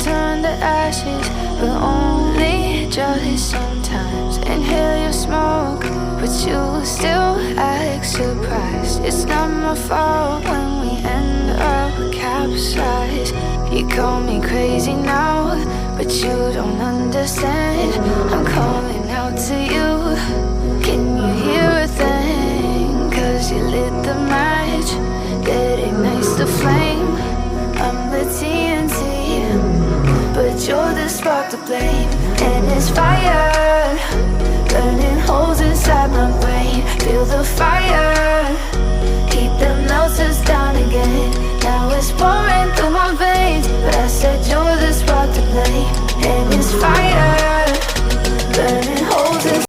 turn to ashes, but only just sometimes. Inhale your smoke, but you still act surprised. It's not my fault when we end up capsized. You call me crazy now, but you don't understand. I'm calling out to you. Can you hear a thing? 'Cause you lit the match that ignites the flame. I'm the TNT, but you're the spark to blame. And it's fire, burning holes inside my brain. Feel the fire, keep the melters down again. Now it's pouring through my veins, but I said you're